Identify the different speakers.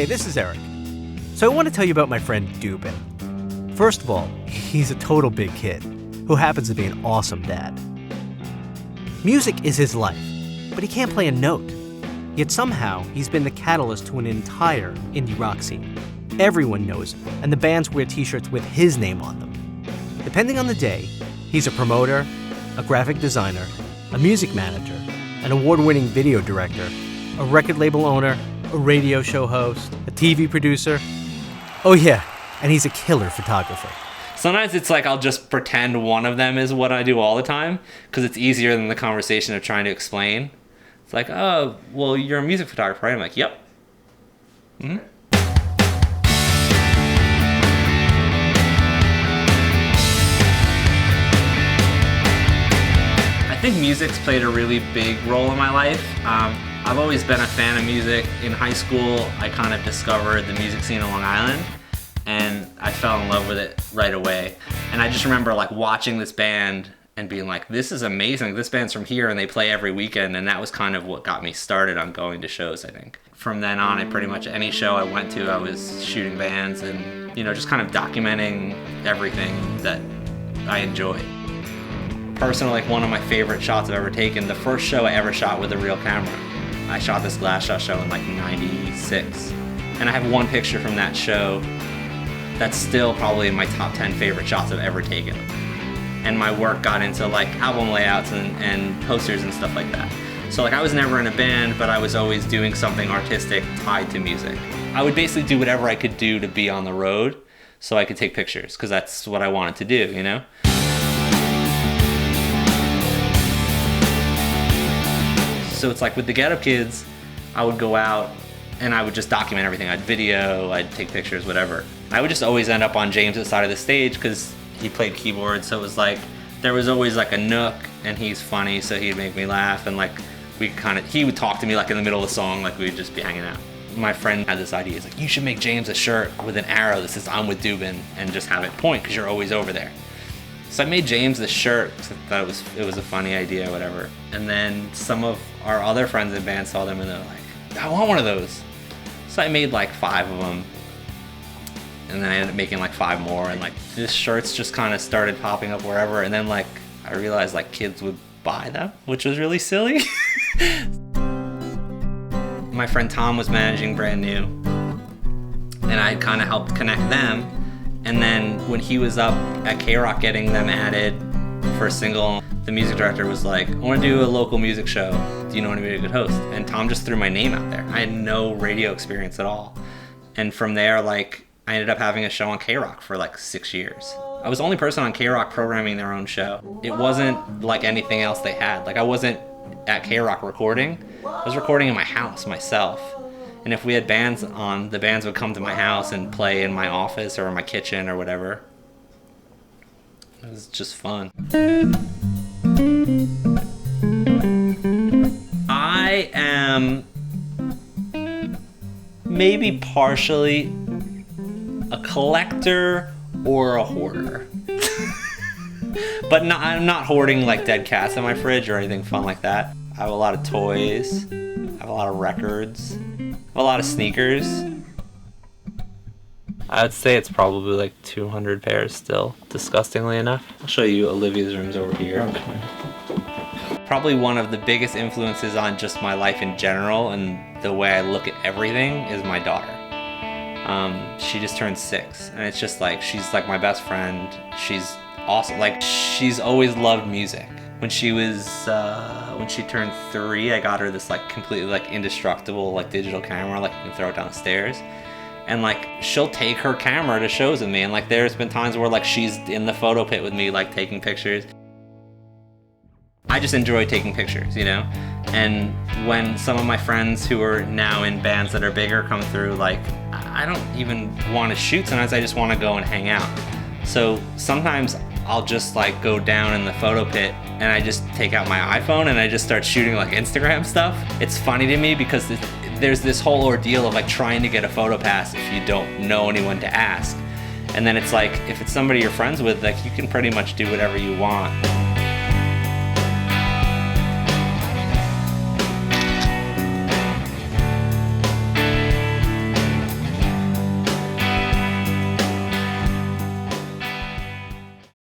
Speaker 1: Hey, this is Eric. So I want to tell you about my friend Dubin. First of all, he's a total big kid who happens to be an awesome dad. Music is his life, but he can't play a note. Yet somehow, he's been the catalyst to an entire indie rock scene. Everyone knows him, and the bands wear t-shirts with his name on them. Depending on the day, he's a promoter, a graphic designer, a music manager, an award-winning video director, a record label owner, a radio show host, a TV producer. Oh yeah, and he's a killer photographer.
Speaker 2: Sometimes it's like I'll just pretend one of them is what I do all the time because it's easier than the conversation of trying to explain. It's like, oh, well, you're a music photographer, right? I'm like, yep. Mm-hmm. I think music's played a really big role in my life. I've always been a fan of music. In high school, I kind of discovered the music scene on Long Island, and I fell in love with it right away. And I just remember like watching this band and being like, this is amazing. This band's from here and they play every weekend. And that was kind of what got me started on going to shows, I think. From then on, pretty much any show I went to, I was shooting bands and, just kind of documenting everything that I enjoyed. Personally, like one of my favorite shots I've ever taken, the first show I ever shot with a real camera. I shot this Glassjaw show in like 96. And I have one picture from that show that's still probably in my top 10 favorite shots I've ever taken. And my work got into like album layouts and posters and stuff like that. So like I was never in a band, but I was always doing something artistic tied to music. I would basically do whatever I could do to be on the road so I could take pictures, because that's what I wanted to do, So it's like with the Get Up Kids, I would go out and I would just document everything. I'd video, I'd take pictures, whatever. I would just always end up on James' side of the stage because he played keyboard, so it was like, there was always like a nook, and he's funny, so he'd make me laugh, and like, he would talk to me like in the middle of the song, like we'd just be hanging out. My friend had this idea, he's like, you should make James a shirt with an arrow that says, I'm with Dubin, and just have it point, because you're always over there. So I made James this shirt, because I thought it was a funny idea, whatever. And then some of our other friends in band saw them, and they're like, I want one of those. So I made like 5 of them. And then I ended up making like 5 more, and like this shirts just kind of started popping up wherever, and then like I realized like kids would buy them, which was really silly. My friend Tom was managing Brand New, and I kind of helped connect them. And then when he was up at K-Rock getting them added for a single, the music director was like, I want to do a local music show. Do you know anybody who could host? And Tom just threw my name out there. I had no radio experience at all. And from there, like, I ended up having a show on K-Rock for like 6 years. I was the only person on K-Rock programming their own show. It wasn't like anything else they had. Like I wasn't at K-Rock recording. I was recording in my house myself. And if we had bands on, the bands would come to my house and play in my office or in my kitchen or whatever. It was just fun. I am maybe partially a collector or a hoarder. But I'm not hoarding like dead cats in my fridge or anything fun like that. I have a lot of toys. I have a lot of records. I have a lot of sneakers. I would say it's probably like 200 pairs still, disgustingly enough. I'll show you Olivia's room's over here. Okay. Probably one of the biggest influences on just my life in general and the way I look at everything is my daughter. She just turned 6, and it's just like, she's like my best friend. She's awesome. Like, she's always loved music. When she turned 3, I got her this like completely like indestructible like digital camera, like you can throw it down the stairs. And like, she'll take her camera to shows with me, and like there's been times where like she's in the photo pit with me, like taking pictures. I just enjoy taking pictures, And when some of my friends who are now in bands that are bigger come through, like, I don't even want to shoot. Sometimes I just want to go and hang out. So sometimes I'll just like go down in the photo pit and I just take out my iPhone and I just start shooting like Instagram stuff. It's funny to me because there's this whole ordeal of like trying to get a photo pass if you don't know anyone to ask. And then it's like, if it's somebody you're friends with, like you can pretty much do whatever you want.